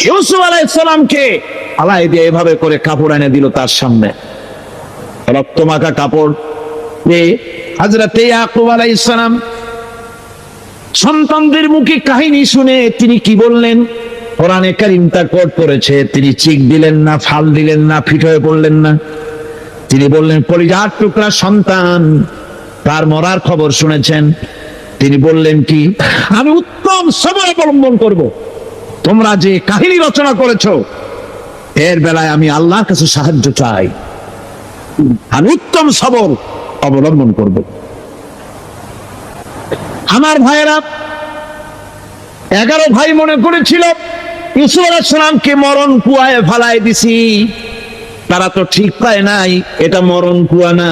ইউসুফ আলাইহিস সালামকে আল্লাহ দিয়ে এভাবে করে কাপড় এনে দিল তার সামনে, রক্তমাখা কাপড়। হযরত ইয়াকুব আলাইহিস সালাম সন্তানদের মুখে কাহিনী শুনে তিনি কি বললেন? কোরআনে কারীম তা কোট করেছে, তিনি চিক দিলেন না, ফাল দিলেন না, ফিট হয়ে পড়লেন না। তিনি বললেন, কলিজার টুকরা সন্তান তার মরার খবর শুনেছেন? তিনি বললেন কি? আমি উত্তম সবর অবলম্বন করব। তোমরা যে কাহিনী রচনা করেছো এর বেলায় আমি আল্লাহর কাছে সাহায্য চাই, আমি উত্তম সবর অবলম্বন করব। আমার ভাইয়েরা, 11 ভাই মনে করেছিল ইউসুফ আলাইহিস সালামকে মরণ কুয়ায় ফেলায় দিছি। তারা তো ঠিক পায় নাই এটা মরণ কুয়া না,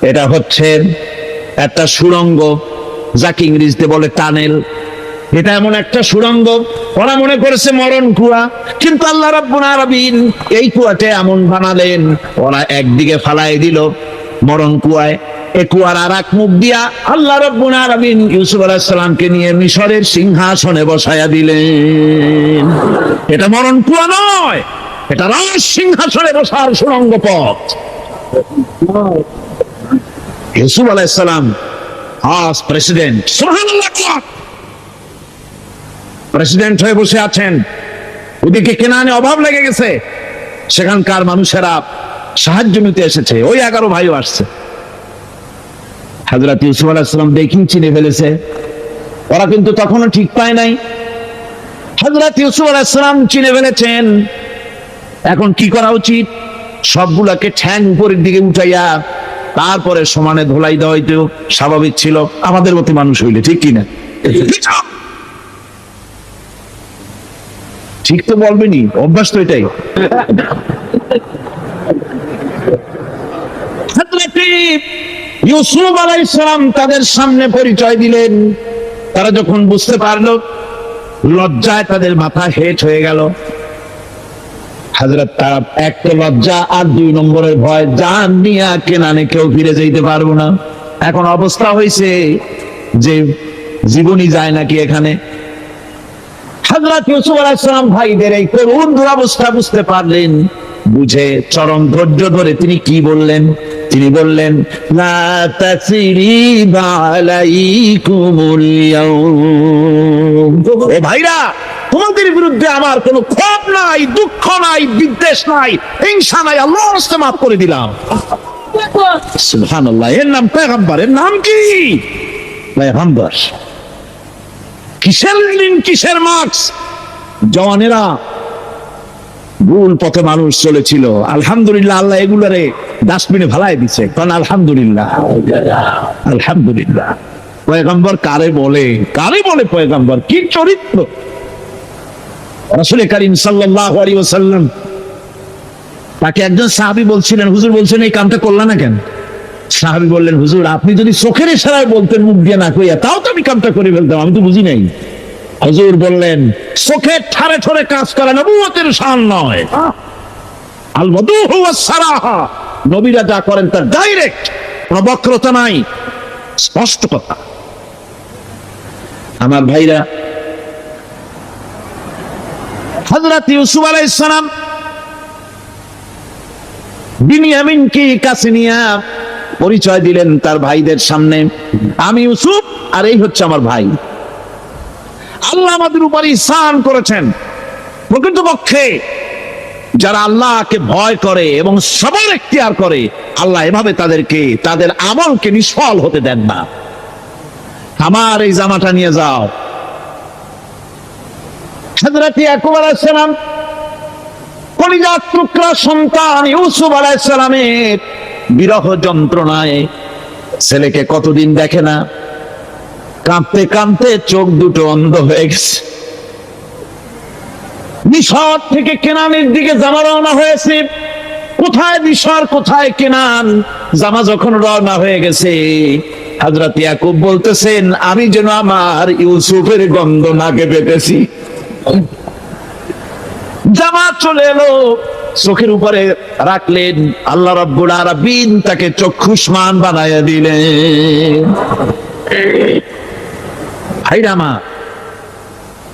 এটা হচ্ছে একটা সুড়ঙ্গ, যাকে ইংরেজিতে বলে টানেল। এটা এমন একটা সুড়ঙ্গ, ওরা মনে করেছে মরণ কুয়া, কিন্তু আল্লাহ রাব্বুল আলামিন এই কুয়াতে এমন বানালেন, ওরা একদিকে ফালাই দিল মরণ কুয়ায়, এই কুয়ার আর এক মুখ দিয়া আল্লাহ রাব্বুল আলামিন ইউসুফ আলাইহিস সালামকে নিয়ে মিশরের সিংহাসনে বসায়া দিলেন। এটা মরণ কুয়া নয়, এটা রাজ সিংহাসনে বসার সুড়ঙ্গ পথ। ইউসুফ আলাইহিস সালাম আজ প্রেসিডেন্ট, সুবহানাল্লাহ, প্রেসিডেন্ট হয়ে বসে আছেন। ওদিকে কেনানে অভাব লেগে গেছে, সেখানকার মানুষেরা সাহায্য নিতে এসেছে, ওই 11 ভাইও আসছে। হযরত ইউসুফ আলাইহিস সালাম দেখি চিনে ফেলেছে, ওরা কিন্তু তখনও ঠিক পায় নাই। হযরত ইউসুফ আলাইহিস সালাম চিনে ফেলেছেন, এখন কি করা উচিত? সবগুলাকে ঠ্যাং উপরের দিকে উঠাইয়া তারপরে সমানে ধোলাই দেওয়া হইতো স্বাভাবিক ছিল, আমাদের মতো মানুষ হইলে, ঠিক কিনা? ঠিক তো বলবেনি, অভ্যাস তো এটাই। ইউসুফ আলাইহিস সালাম তাদের সামনে পরিচয় দিলেন। তারা যখন বুঝতে পারলো, লজ্জায় তাদের মাথা হেট হয়ে গেল। হযরত, তারা এক তো লজ্জা, আর 2 নম্বরের ভয়, জান নিয়ে কেনানে কেউ ফিরে যেতে পারবো না। এখন অবস্থা হয়েছে যে জীবনই যায় নাকি এখানে। হযরত ইউসুফ আলাইহিস সালাম ভাইদের এই করুণ দুরবস্থা বুঝতে পারলেন, বুঝে চরম ধৈর্য ধরে তিনি কি বললেন? তিনি বললেন, লা তাসরিবা আলাইকুমুল ইয়াউম। ও ভাইরা, তোমাদের বিরুদ্ধে আমার কোনো ক্ষোভ নাই, দুঃখ নাই, বিদ্বেষ নাই, হিংসা নাই, আল্লাহর রাস্তায় মাফ করে দিলাম। সুবহানাল্লাহ। এর নাম পয়গম্বর। এর নাম কি? পয়গম্বর। কিসের লিন, কিসের মার্কস? জওয়ানেরা, ভুল পথে মানুষ চলেছিল, আলহামদুলিল্লাহ আল্লাহ এগুলারে ডাস্টবিনে ফেলাই দিছে, কারণ আলহামদুলিল্লাহ, আলহামদুলিল্লাহ। পয়গম্বর কারে বলে? কারে বলে পয়গম্বর? কি চরিত্র! রাসূল করিম সাল্লাল্লাহু আলাইহি ওয়াসাল্লাম, তাকে একজন সাহাবী বলছিলেন, হুজুর বলছেন এই কামটা করলা না কেন? সাহাবী বললেন, হুজুর আপনি যদি চোখের ইশারায় বলতেন মুখ দিয়ে না কইয়া, তাও তো আমি কামটা করে ফেলতাম, আমি তো বুঝি নাই। হুজুর বললেন, চোখের ঠারে ঠারে কাজ করা নবুয়তের শান নয়। আল ওয়াদুহু ওয়াস সারাহা, নবীরা যা করেন তার ডাইরেক্ট, কোনো বক্রতা নাই, স্পষ্ট কথা। আমার ভাইরা, হযরত ইউসুফ আলাইহিস সালাম বিনিয়ামিনকে কাছে নিয়ে পরিচয় দিলেন তার ভাইদের সামনে, আমি ইউসুফ আর এই হচ্ছে আমার ভাই। আল্লাহ আমাদের উপর ইহসান করেছেন। প্রকৃতপক্ষে যারা আল্লাহকে ভয় করে এবং সবর এখতিয়ার করে, আল্লাহ এভাবে তাদেরকে, তাদের আমলকে নিষ্ফল হতে দেন না। আমার এই জামাটা নিয়ে যাও। হযরত ইয়াকুব আলাইহিস সালাম, কলিজার টুকরা সন্তান ইউসুফ আলাইহিস সালামের বিরহ যন্ত্রণায়, ছেলেকে কতদিন দেখে না, কাঁদতে কাঁদতে চোখ দুটো অন্ধ হয়ে গেছে। মিশর থেকে কেনানের দিকে জামা রওনা হয়েছে। কোথায় মিশর, কোথায় কেনান? জামা যখন রওনা হয়ে গেছে, হযরত ইয়াকুব বলতেছেন, আমি যেন আমার ইউসুফের গন্ধ নাকে পেতেছি। জামা চলে এলো, চোখের উপরে রাখলেন, আল্লাহ রাব্বুল আলামিন তাকে চক্ষুষ্মান বানায়া দিলেন। ভাইরা আমার,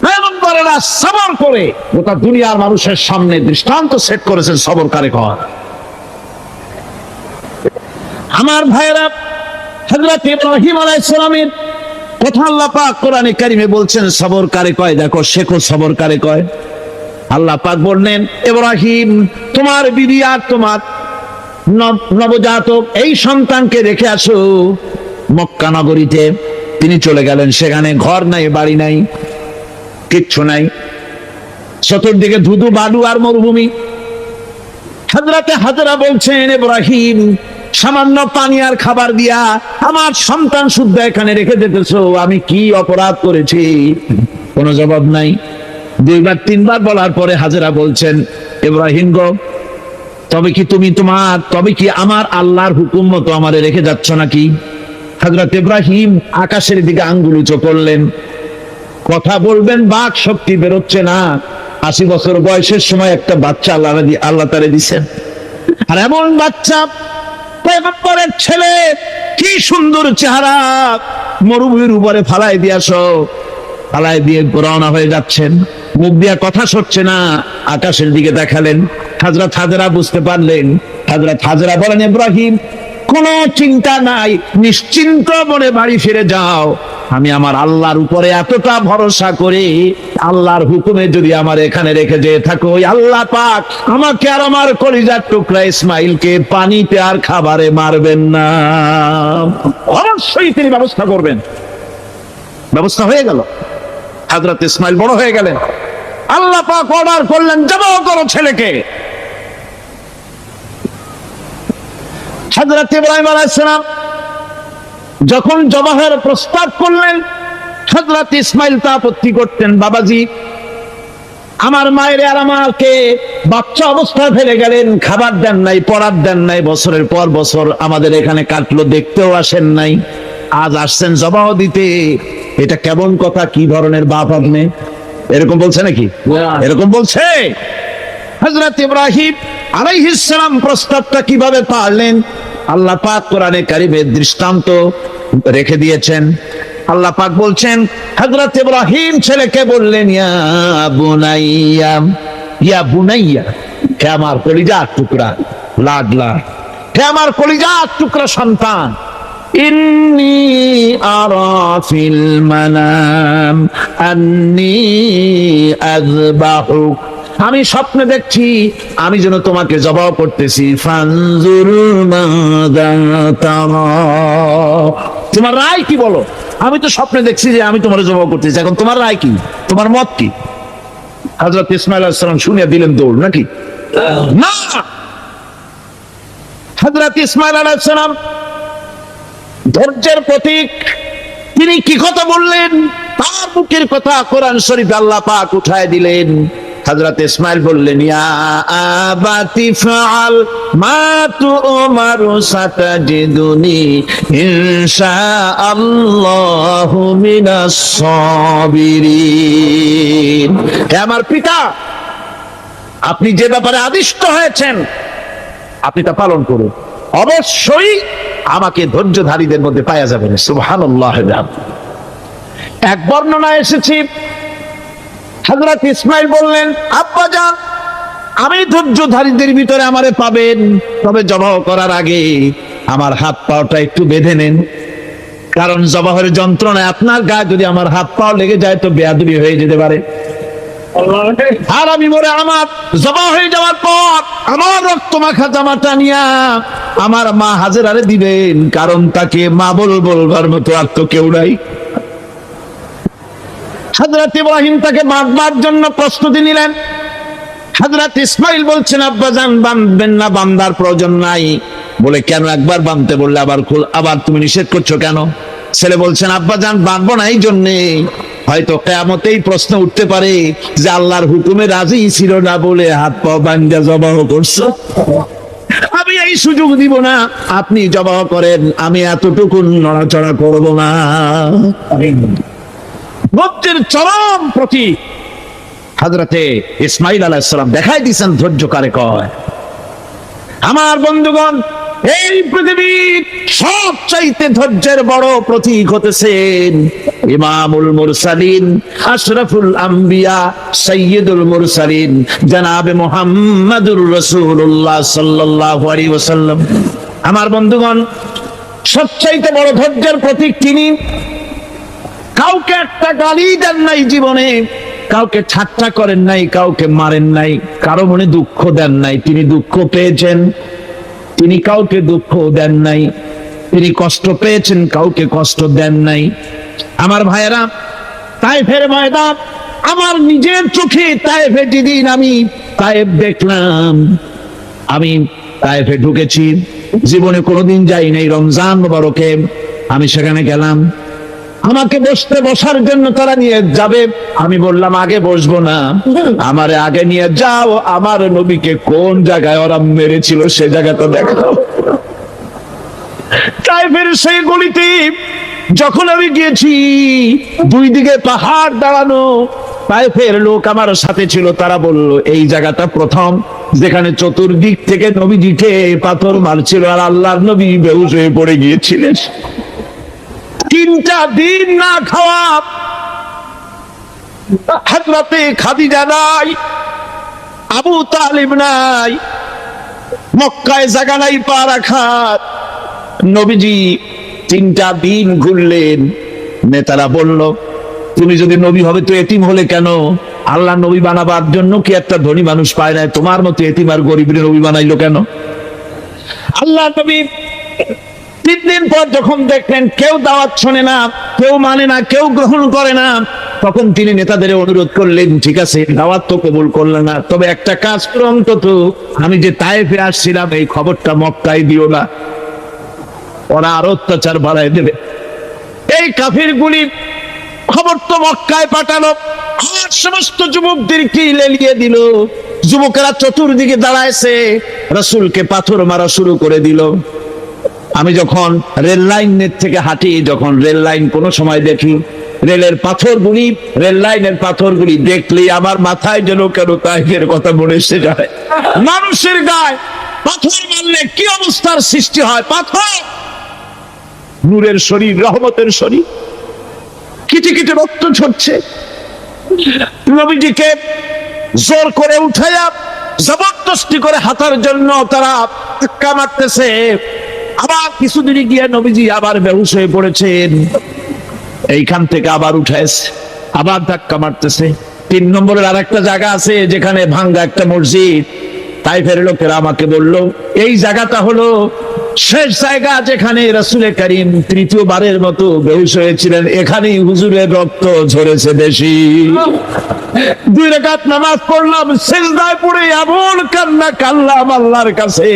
পয়গম্বরের আল্লাহ সবর করে গোটা দুনিয়ার মানুষের সামনে দৃষ্টান্ত সেট করেছেন সবর কারে কয়। আমার ভাইরা, হযরত ইব্রাহিম আলাইহিস সালামের কথা আল্লাহ পাক কোরআনে কারিমে বলছেন সবর কারে কয়। দেখো শেখো সবর কারে কয়। আল্লাহ পাক বললেন, ইব্রাহিম তোমার বিবি আর তোমার নবজাতক এই সন্তানকে রেখে আসো মক্কা নগরীতে। তিনি চলে গেলেন, সেখানে ঘর নাই, বাড়ি নাই, কিচ্ছু নাই, চতুর্দিকে ধুধু বালু আর মরুভূমি। হযরতে হাজরা বলছেন, ইব্রাহিম সামান্য পানি আর খাবার দিয়া আমার সন্তান শুদ্ধ এখানে রেখে যেতেছো, আমি কি অপরাধ করেছি? কোনো জবাব নাই। দুইবার তিনবার বলার পরে হাজরা বলছেন, ইব্রাহিম গো, তবে কি আমার আল্লাহর হুকুম মতো আমারে রেখে যাচ্ছ নাকি? হযরত ইব্রাহিম আকাশের দিকে আঙ্গুল উঁচু করলেন। কথা বলবেন, বাক শক্তি বেরোচ্ছে না। 80 বছর বয়সের সময় একটা বাচ্চা আল্লাহ তারে দিছেন। আর এমন বাচ্চা, পয়গম্বরের ছেলে, কি সুন্দর চেহারা, মরুভূমির উপরে ফালাই দিয়ে রওনা হয়ে যাচ্ছেন। মুখ দিয়া কথা সরছে না, আকাশের দিকে দেখালেন। হযরত হাজরা বুঝতে পারলেন। হযরত হাজরা বলেন, ইব্রাহিম কোনো চিন্তা নাই, নিশ্চিন্ত মনে বাড়ি ফিরে যাও। আমি আমার আল্লাহর উপরে এতটা ভরসা করি, আল্লাহর হুকুমে যদি আমার এখানে রেখে যেয়ে থাকো, ওই আল্লাহ পাক আমাকে আর আমার কলিজার টুকরা ইসমাইলকে পানিতে আর খাবারে মারবেন না, অবশ্যই তিনি ব্যবস্থা করবেন। ব্যবস্থা হয়ে গেল। হযরত ইসমাইল বড় হয়ে গেলেন। আল্লাহ পাক অর্ডার করলেন, জবাহ করো ছেলেকে। হযরত ইব্রাহিম আলাইহিস সালাম যখন জবাহের প্রস্তাব করলেন, হযরত ইসমাইল তা আপত্তি করতেন, বাবাজি আমার মায়ের আর আমাকে বাচ্চা অবস্থায় ফেলে গেলেন, খাবার দেন নাই, পড়ার দেন নাই, বছরের পর বছর আমাদের এখানে কাটলো, দেখতেও আসেন নাই, আজ আসছেন জবাহ দিতে। এটা কেমন কথা? কি ধরনের বাপ আপনি? এরকম বলছে নাকি? এরকম বলছে। হযরত ইব্রাহিম আলাইহিস সালাম প্রস্তাবটা কিভাবে পারলেন? আল্লাহ পাক কোরআনে কারিমে দৃষ্টান্ত রেখে দিয়েছেন। আল্লাহ পাক বলছেন, হযরত ইব্রাহিম ছেলেকে বললেন, ইয়া বুনাইয়া, হে আমার কলিজার টুকরা লাডলা, হে আমার কলিজার টুকরা সন্তান, ইন্নী আরা ফিল মানাম আন্নী আযবাহুক, আমি স্বপ্নে দেখছি আমি যেন তোমাকে জবাহ করতেছি। ফানজুর মাযা তারা, তোমার রায় কি বলো? আমি তো স্বপ্নে দেখছি যে আমি তোমার জবাহ করতেছি, এখন তোমার রায় কি, তোমার মত কি? হযরত ইসমাঈল আলাইহিস সালাম শুনিয়া দিলেন দৌড়, নাকি না? হযরত ইসমাঈল আলাইহিস সালাম ধৈর্যের প্রতীক, তিনি কি কথা বললেন? তার মুখের কথা কোরআন শরীফে আল্লাহ পাক উঠায় দিলেন। হযরত ইসমাঈল বললেন, ইয়া আবাতি ফাআল মা তু'মারু সাতাজিদুনি ইনশাআল্লাহু মিনাস সাবিরিন, হে আমার পিতা, আপনি যে ব্যাপারে আদিষ্ট হয়েছেন আপনি তা পালন করুন, অবশ্যই আমাকে ধৈর্যধারীদের মধ্যে পাওয়া যাবে। সুবহানাল্লাহ। এক বর্ণনা এসেছে, হযরত ইসমাঈল বললেন, আব্বা জান, আমি ধৈর্যধারীদের ভিতরে আমারে পাবেন, তবে জবাহ করার আগে আমার হাত পাটা একটু বেঁধে নেন, কারণ জবাহের যন্ত্রণায় আপনার গায়ে যদি আমার হাত পাও লেগে যায় তো বেয়াদবি হয়ে যেতে পারে। আর আমি মরে আমার জবাহ হয়ে যাওয়ার পর আমার রক্ত মাখা জামাটা নিয়া আমার মা হাজেরারে দিবেন, কারণ তাকে মা বলবার মতো আর তো কেউ নাই। হযরত ইব্রাহিম তাকে মারবার জন্য প্রস্তুতি নিলেন। হযরত ইসমাঈল বলছেন, আব্বা জান বাঁধবেন না, বান্দার প্রয়োজন নাই। বলে, কেন? একবার বাঁধতে বললে আবার তুমি নিষেধ করছো কেন? ছেলে বলছেন, আব্বা জান বাঁধবো না এই জন্যে, হয়তো কিয়ামতেই প্রশ্ন উঠতে পারে যে আল্লাহর হুকুমে রাজি ছিল না বলে হাত পা বাঁধা জবাহ করছো, আমি এই সুযোগ দিব না, আপনি জবাহ করেন, আমি এতটুকু নড়াচড়া করব না। ভক্তির চরম প্রতীক হযরতে ইসমাঈল আলাইহিস সালাম দেখাই দিয়েছেন ধৈর্য কারে কয়। আমার বন্ধুগণ, এই পৃথিবীর সবচাইতে ধৈর্যের বড় প্রতীক হতেছেন ইমামুল মুরসালিন, আশরাফুল আম্বিয়া, সাইয়্যিদুল মুরসালিন জনাবে মুহাম্মাদুর রাসূলুল্লাহ সাল্লাল্লাহু আলাইহি ওয়াসাল্লাম। আমার বন্ধুগণ, সবচাইতে বড় ধৈর্যের প্রতীক তিনি। কাউকে একটা গালি দেন নাই জীবনে, কাউকে ঠাট্টা করেন নাই, কাউকে মারেন নাই, কারো মনে দুঃখ দেন নাই। তিনি দুঃখ পেয়েছেন, তিনি কাউকে দুঃখ দেন নাই। তিনি কষ্ট পেয়েছেন, কাউকে কষ্ট দেন নাই। আমার ভাইয়েরা, তায়েফের ময়দান, আমার নিজের চোখে তায়েফে যেদিন আমি তায়েফ দেখলাম, আমি তায়েফে ঢুকেছি, জীবনে কোনোদিন যাই নাই। রমজান মোবারকে আমি সেখানে গেলাম, আমাকে বসার জন্য তারা নিয়ে যাবে। আমি বললাম আগে বসবো না, আমারে আগে নিয়ে যাও, আমার নবীকে কোন জায়গায় ওরা মেরেছিল সে জায়গাটা দেখাও। তাইফের সেই গলিতে যখন আমি গিয়েছি, দুই দিকে পাহাড় দাঁড়ানো, তাইফের লোক আমার সাথে ছিল, তারা বলল এই জায়গাটা প্রথম যেখানে চতুর্দিক থেকে নবীজিকে পাথর মারছিল আর আল্লাহর নবী বেহুশ হয়ে পড়ে গিয়েছিলেন। 3টা দিন না খাওয়া, হযরতে খাদিজা নাই, আবু তালিব নাই, মক্কায় জায়গা নাই পা রাখার। নবীজি 3টা দিন ঘুরলেন। নেতারা বলল তুমি যদি নবী হবে তো এতিম হলে কেন? আল্লাহ নবী বানাবার জন্য কি একটা ধনী মানুষ পায় না? তোমার মতো এতিম আর গরিবের নবী বানাইলো কেন? আল্লাহ নবী 3 দিন পর যখন দেখলেন কেউ দাওয়াত শোনে না, কেউ মানে না, কেউ গ্রহণ করে না, তখন তিনি নেতাদের অনুরোধ করলেন ঠিক আছে দাওয়াত তো কবুল করলে না, তবে একটা কাজ করো, অন্তত আমি যে তায়েফে আসছিলাম এই খবরটা মক্কায় দিও না, ওরা আরো অত্যাচার বাড়ায় দেবে। এই কাফিরগুলি খবর তো মক্কায় পাঠালো, আর সমস্ত যুবকদেরকে লেলিয়ে দিল। যুবকেরা চতুর্দিকে দাঁড়াইছে, রাসূলকে পাথর মারা শুরু করে দিল। আমি যখন রেল লাইনের থেকে হাঁটি, যখন রেল লাইন কোনো সময় দেখি, রেলের পাথরগুলি, রেল লাইনের পাথরগুলি দেখলেই আমার মাথায় যেন কেন তাইফের কথা মনে এসে যায়। মানুষের গায়ে পাথর মারলে কি অবস্থার সৃষ্টি হয়! পাথর নূরের শরীর, রহমতের শরীর, কিটি কিটি রক্ত ঝরছে। নবীজিকে জোর করে উঠাইয়া জবরদস্তি করে হাঁটার জন্য তারা ধাক্কা মারতেছে। আবার কিছুদিন গিয়ে নবীজি আবার বেহুশ হয়ে পড়েছেন, এইখান থেকে আবার উঠাইছে, আবার ধাক্কা মারতেছে। 3 নম্বরের আরেকটা জায়গা আছে যেখানে ভাঙ্গা একটা মসজিদ। তাইফের লোকেরা আমাকে বলল এই জায়গাটা হলো শেষ জায়গা যেখানে রাসূল করিম 3য়বারের মতো বেহুশ হয়েছিলেন, এখানেই হুজুরের রক্ত ঝরেছে বেশি। 2 রাকাত নামাজ পড়লাম, সিজদায় পড়ে এমন কান্না কাঁদলাম আল্লাহর কাছে।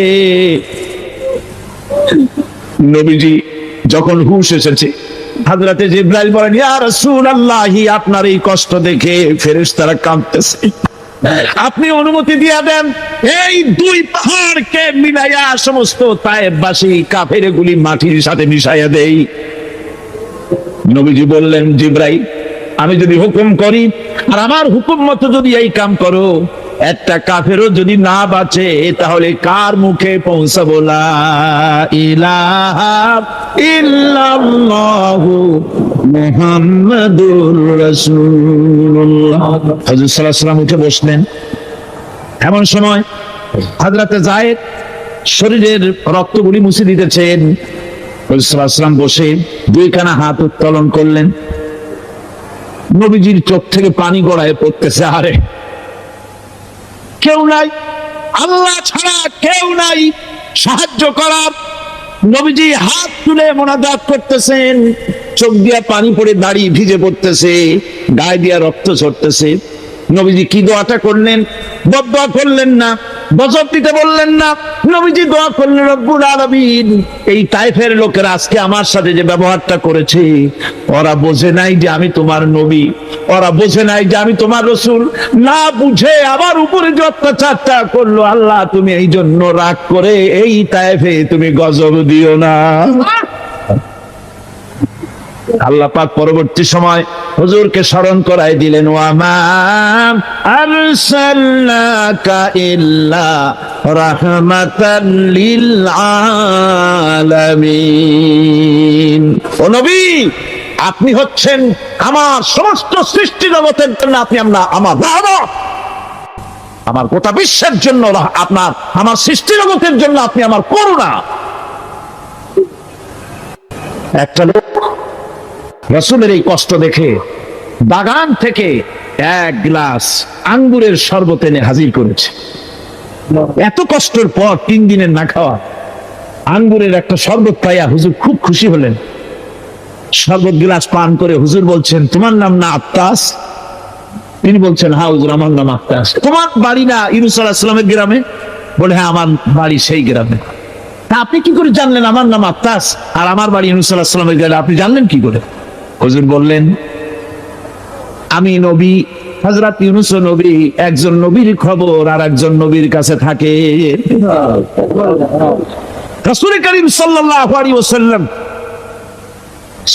নবীজি যখন হুঁশ এসেছে, হযরতে জিবরাইল বলেন ইয়া রাসূলুল্লাহ, আপনার এই কষ্ট দেখে ফেরেশতারা কাঁদতেছে, আপনি অনুমতি দিয়ে দেন এই 2 পাহাড়কে মিলাইয়া সমস্ত তায়েফবাসী কাফেরগুলি মাটির সাথে মিশাইয়া দেই। নবীজি বললেন জিবরাইল, আমি যদি হুকুম করি আর আমার হুকুম মতো যদি এই কাম করো, একটা কাফেরও যদি না বাঁচে তাহলে কার মুখে পৌঁছাবো লা ইলাহা ইল্লাল্লাহু মুহাম্মাদুর রাসূলুল্লাহ। হযরত সাল্লাল্লাহু আলাইহি ওয়াসাল্লাম উঠে বসলেন। এমন সময় হযরতে যায়েদ শরীরের রক্তগুলি মুছে দিতেছেন। হযরত সাল্লাল্লাহু আলাইহি ওয়াসাল্লাম বসে 2 খানা হাত উত্তোলন করলেন। নবীজির চোখ থেকে পানি গড়ায় পড়তেছে। আরে কেউ নাই, আল্লাহ ছাড়া কেউ নাই সাহায্য করার। নবীজি হাত তুলে মোনাজাত করতেছেন, চোখ দিয়া পানি পড়ে দাড়ি ভিজে পড়তেছে, গায়ে দিয়া রক্ত ঝরতেছে। নবীজি কি দোয়াটা করলেন? বদদোয়া করলেন না, গজব দিতে বললেন না। নবীজি দোয়া করলেন রব্বুল আলামিন, এই তায়েফের লোকেরা আজকে আমার সাথে যে ব্যবহারটা করেছে, ওরা বোঝে নাই যে আমি তোমার নবী, ওরা বোঝে নাই যে আমি তোমার রাসূল, না বুঝে আমার উপরে যে অত্যাচারটা করলো, আল্লাহ তুমি এই জন্য রাগ করে এই তায়েফে তুমি গজব দিও না। আল্লাহ পাক পরবর্তী সময় হুজুরকে স্মরণ করাই দিলেন, ওয়া মা আরসালনাকা ইল্লা রাহমাতাল লিল আলামিন। ও নবী, আপনি হচ্ছেন আমার সমস্ত সৃষ্টি জগতের জন্য আপনি আমার রহমত, আমার গোটা বিশ্বের জন্য আপনার, আমার সৃষ্টি জগতের জন্য আপনি আমার করুণা। একটা লোক রাসূলের এই কষ্ট দেখে বাগান থেকে এক গ্লাস আঙ্গুরের শরবত এনে হাজির করেছে। এত কষ্টের পর 3 দিনের না খাওয়া আঙ্গুরের একটা শরবত পাইয়া হুজুর খুব খুশি হলেন। শরবত গ্লাস পান করে হুজুর বলছেন, তোমার নাম না আত্তাস? তিনি বলছেন, হ্যাঁ হুজুর, আমার নাম আত্তাস। তোমার বাড়ি না ইউনূস আলাইহিস সালামের গ্রামে? বলে, হ্যাঁ, আমার বাড়ি সেই গ্রামে। তা আপনি কি করে জানলেন আমার নাম আত্তাস আর আমার বাড়ি ইউনূস আলাইহিস সালামের গ্রামে? আপনি জানলেন কি করে? হুজুর বললেন, আমি নবী, হযরত ইউনূস নবী, একজন নবীর খবর আর একজন নবীর কাছে থাকে। রাসূল করিম সাল্লাল্লাহু আলাইহি ওয়াসাল্লাম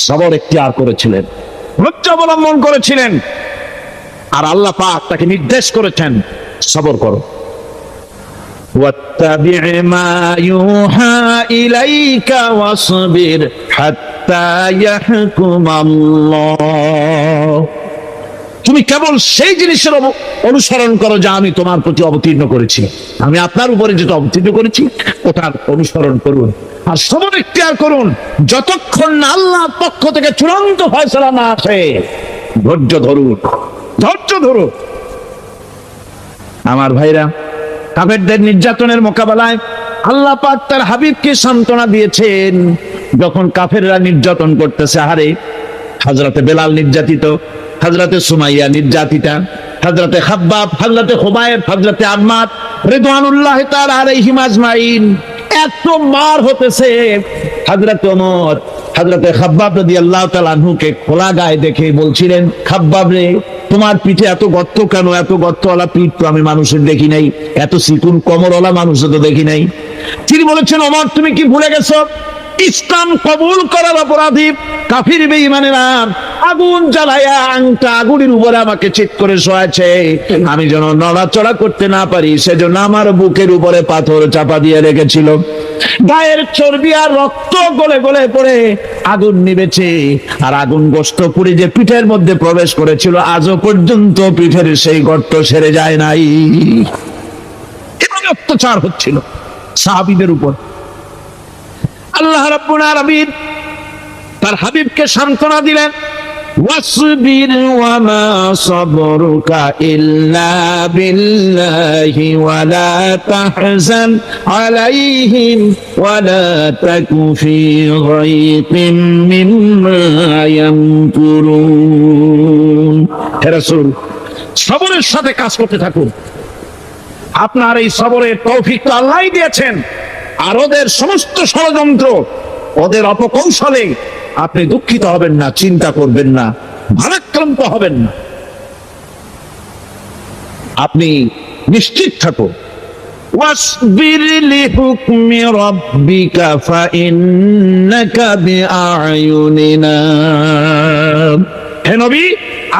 সবর ইখতিয়ার করেছিলেন, ধৈর্য অবলম্বন করেছিলেন, আর আল্লাহ পাক তাকে নির্দেশ করেছেন, সবর করো। ওয়াত্তাবি' মা ইউহা ইলাইকা ওয়াসবির হাত্তা ইয়াহকুমাল্লাহ। তুমি কেবল সেই জিনিসের অনুসরণ করো যা আমি তোমার প্রতি অবতীর্ণ করেছি। আমি আপনার উপরে যেটা অবতীর্ণ করেছি ওটার অনুসরণ করুন, আর সবর ইখতিয়ার করুন যতক্ষণ না আল্লাহর পক্ষ থেকে চূড়ান্ত ফয়সালা না আসে। ধৈর্য ধরুন, ধৈর্য ধরুন। আমার ভাইরা, কাফেরদের নির্যাতনের মোকাবেলায় আল্লাহ পাক তার হাবিবকে সান্ত্বনা দিয়েছেন। যখন কাফেররা নির্যাতন করতেছে, আহারে, হযরতে বেলাল নির্যাতিত, হযরতে সুমাইয়া নির্যাতিতা, হযরতে খাব্বাব, হযরতে খুবাইব, হযরতে আম্মার রিদওয়ানুল্লাহি তাআলা আলাইহিম আজমাইন, এত মার হতেছে। হযরত ওমর হযরতে খাব্বাব রাদিয়াল্লাহু তাআলা আনহুকে খোলা গায়ে দেখে বলছিলেন, খাব্বাব রে, তোমার পিঠে এত গর্ত কেন? এত গর্তওয়ালা পিঠ তো আমি মানুষের দেখি নাই, এত চিকুন কোমরওয়ালা মানুষও তো দেখি নাই। তিনি বলেছেন, ওমর, তুমি কি ভুলে গেছো? ইসলাম কবুল করার অপরাধী কাফির বেঈমানেরা আগুন জ্বালায়া আংটা আগুনের উপরে আমাকে চিৎ করে শোয়াছে। আমি যেন নড়াচড়া করতে না পারি সেজন্য আমার বুকের উপরে পাথর চাপা দিয়ে রেখেছিল। গায়ের চর্বি আর রক্ত গলে গলে পড়ে আগুন নিবেছে, আর আগুন গোশত পুড়ে যে পিঠের মধ্যে প্রবেশ করেছিল আজও পর্যন্ত পিঠের সেই গর্ত সেরে যায় নাই। এভাবে অত্যাচার হচ্ছিল সাহাবীদের উপর। আল্লাহ রাব্বুল আলামিন তার হাবিবকে সান্ত্বনা দিলেন, ওয়াসবির ওয়া মা সাবরুকা ইল্লা বিল্লাহি ওয়া লা তাহজান আলাইহিম ওয়া লা তাকু ফি গায়তিন মিম্মা ইয়ামকুরুন। হে রাসূল, সবরের সাথে কাজ করতে থাকুন। আপনার এই সবরের তৌফিক তো আল্লাহই দিয়েছেন, আর ওদের সমস্ত ষড়যন্ত্র, ওদের অপকৌশলে আপনি দুঃখিত হবেন না, চিন্তা করবেন না, ভারাক্রান্ত হবেন না। আপনি নিশ্চিত থাকুন। ওয়াসবির লিহুকমি রাব্বিকা ফাইন্নাকা বিআয়ুনিনা। হে নবী,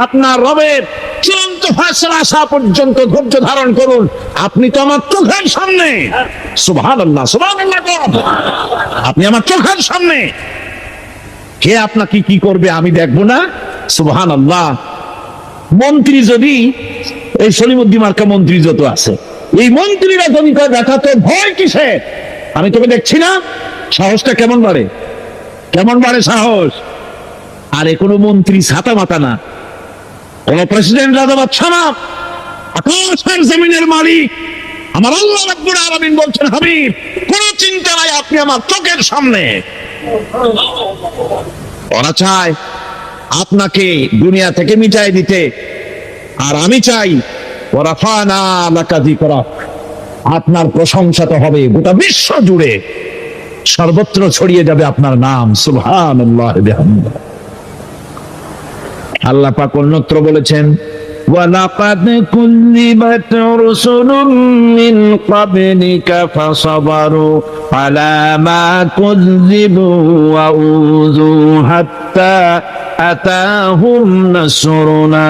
আপনার রবের চূড়ান্ত ফয়সালা আসা পর্যন্ত ধৈর্য ধারণ করুন। আপনি তো আমার চোখের সামনে। সুবহানাল্লাহ, সুবহানাল্লাহ। আপনি আমার চোখের সামনে। কে আপনাকে কি করবে আমি দেখবো না? সুবহানাল্লাহ। মন্ত্রী যদি, এই সলিমুদ্দিন মার্কা মন্ত্রী যত আছে, এই মন্ত্রীরা যদি দেখাতো ভয় কিসে? আমি তোকে দেখছি না, সাহসটা কেমন বাড়ে, কেমন বাড়ে সাহস। আরে কোনো মন্ত্রী ছাতা মাতা না, কোন প্রেসিডেন্ট রাজা বাদশা না, আকাশ আর জমিনের মালিক আমার আল্লাহ রাব্বুল আলামিন বলছেন, হাবিব, কোন চিন্তা নাই, আপনি আমার চোখের সামনে। ওরা চায় আপনাকে দুনিয়া থেকে মিটাই দিতে, আর আমি চাই ওয়ারাফানা লাকা যিকরাক, আপনার প্রশংসা তো হবে গোটা বিশ্ব জুড়ে, সর্বত্র ছড়িয়ে যাবে আপনার নাম। সুবহানাল্লাহ বিহামদিহি। আল্লাহ পাক অন্যত্র বলেছেন, ওয়ালাকাদ কুযযিবাত রুসুলুম মিন ক্বাবলিকা ফাসাবারু আলা মা কুযযিবু ওয়া উযু হাত্তা আতাহুম নাসরুনা।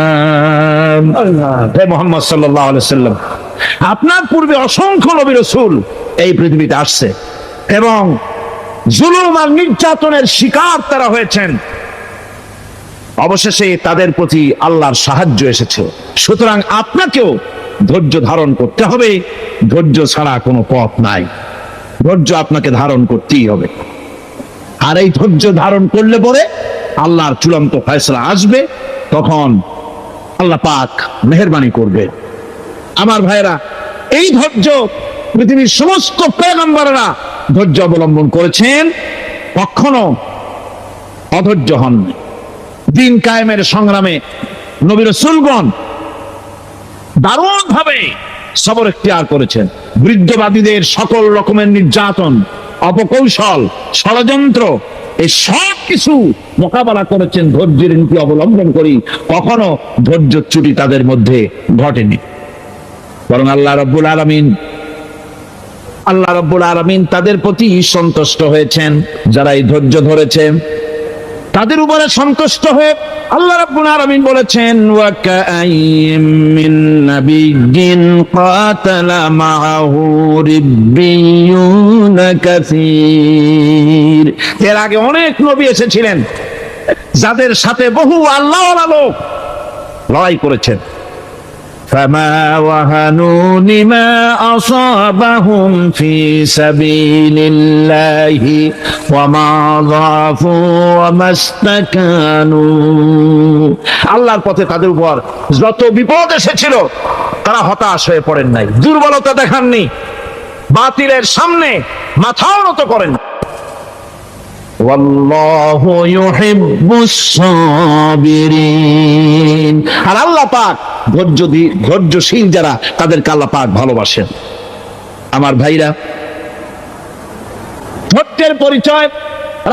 হে মুহাম্মদ সাল্লাল্লাহু আলাইহি ওয়াসাল্লাম, আপনার পূর্বে অসংখ্য নবী রাসূল এই পৃথিবীতে আসছে এবং জুলুম আর নির্যাতনের শিকার তারা হয়েছেন। অবশেষে তাদের প্রতি আল্লাহর সাহায্য এসেছে। সুতরাং আপনাকেও ধৈর্য ধারণ করতে হবে, ধৈর্য ছাড়া কোনো পথ নাই, ধৈর্য আপনাকে ধারণ করতেই হবে। আর এই ধৈর্য ধারণ করলে পরে আল্লাহর চূড়ান্ত ফয়সালা আসবে, তখন আল্লাহ পাক মেহেরবানি করবে। আমার ভাইরা, এই ধৈর্য পৃথিবীর সমস্ত পয়গম্বররা ধৈর্য অবলম্বন করেছেন, কখনো অধৈর্য হন। দিন কায়েমের সংগ্রামে নবী রাসূলগণ দারুণ ভাবে সবর ইখতিয়ার করেছেন। বৃদ্ধবাদীদের সকল রকমের নির্যাতন, অপকৌশল, ষড়যন্ত্র, এই সব কিছু মোকাবেলা করেছেন ধৈর্যের নীতি অবলম্বন করি। কখনো ধৈর্যচ্যুতি তাদের মধ্যে ঘটেনি, বরং আল্লাহ রাব্বুল আলামিন তাদের প্রতি সন্তুষ্ট হয়েছেন। যারা এই ধৈর্য ধরেছে তাদের উপরে সন্তুষ্ট হয়ে আল্লাহ রাব্বুল আলামিন বলেছেন, ওয়া কাআইয়্যিম মিন নাবিয়্যিন কাতালা মাআহু রিব্বিয়ুন কাসীর। এর আগে অনেক নবী এসেছিলেন যাদের সাথে বহু আল্লাহওয়ালা লোক লড়াই করেছেন। فما وهنوا لما أصابهم في سبيل الله وما ضعفوا وما استكانوا। আল্লাহর পথে তাদের উপর যত বিপদ এসেছিল তারা হতাশ হয়ে পড়েন নাই, দুর্বলতা দেখাননি, বাতিলের সামনে মাথাও নত করেন। ওয়াল্লাহু ইউহিব্বুস সাবিরিন। আর আল্লাহ পাক ধৈর্যশীল যারা, তাদেরকে আল্লাহ পাক ভালোবাসেন। আমার ভাইরা, ধৈর্যের পরিচয়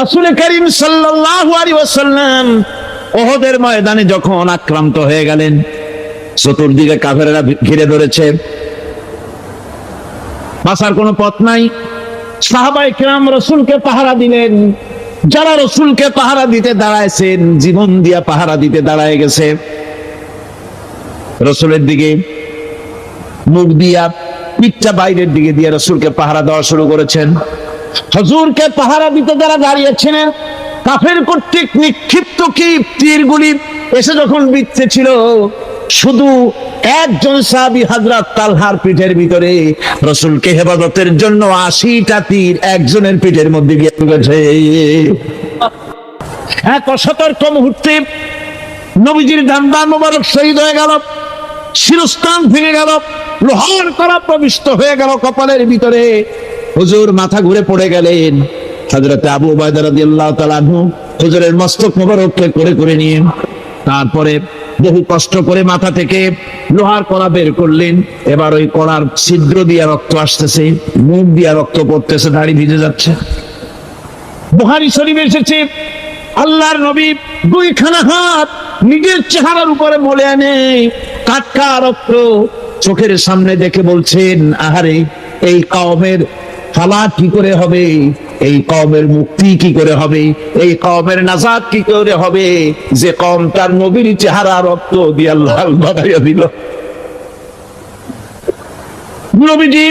রাসূল করিম সাল্লাল্লাহু আলাইহি ওয়াসাল্লাম উহুদের ময়দানে যখন আক্রান্ত হয়ে গেলেন, চতুর্দিকে কাফেররা ঘিরে ধরেছে, বাঁচার কোনো পথ নাই। সাহাবায়ে কেরাম রাসূলকে পাহারা দিলেন। যারা রাসূলকে পাহারা দিতে দাঁড়াইছেন, জীবন দিয়া পাহারা দিতে দাঁড়ায় গেছে, রাসূলের দিকে মুখ দিয়া, পিঠটা বাইরের দিকে দিয়ে রাসূলকে পাহারা দেওয়া শুরু করেছেন। হুজুরকে পাহারা দিতে যারা দাঁড়িয়েছিলেন, কাফের কর্তৃক নিক্ষিপ্ত কি তীরগুলি এসে যখন বিঁধতেছিল, শুধু একজন সাহাবী হযরত তালহার পিঠের ভিতরে রাসূলকে হেফাজতের জন্য 80টা তীর একজনের পিঠের মধ্যে গিয়ে ঢুকেছে। এক অসতর্ক মুহূর্তে নবীজির দান্দান মোবারক শহীদ হয়ে গেল, শিরস্থান ভেঙে গেল, লোহার কড়া প্রবিষ্ট হয়ে গেল কপালের ভিতরে। হুজুর মাথা ঘুরে পড়ে গেলেন। হযরত আবু উবাইদা রাদিয়াল্লাহু তাআলা আনহু হুজুরের মস্তক মোবারককে করে নিয়ে তারপরে বহু কষ্ট করে মাথা থেকে লোহার কড়া বের করলেন। এবার ওই কড়ার ছিদ্র দিয়ে রক্ত আসতেছে, মুখ দিয়ে রক্ত পড়তেছে, দাড়ি ভিজে যাচ্ছে। বুখারী শরীফে এসেছে, আল্লাহর নবী দুইখানা হাত নিজের চেহারার উপরে মলে আনে কাটকা রক্ত চোখের সামনে দেখে বলছেন, আহারে, এই কওমের ফালাত কি করে হবে, এই কওমের মুক্তি কি করে হবে, এই কওমের নাজাত কি করে হবে, যে কওম তার নবীর চেহারা রক্ত দিয়ে লাল বানাইয়া দিল। নবীজি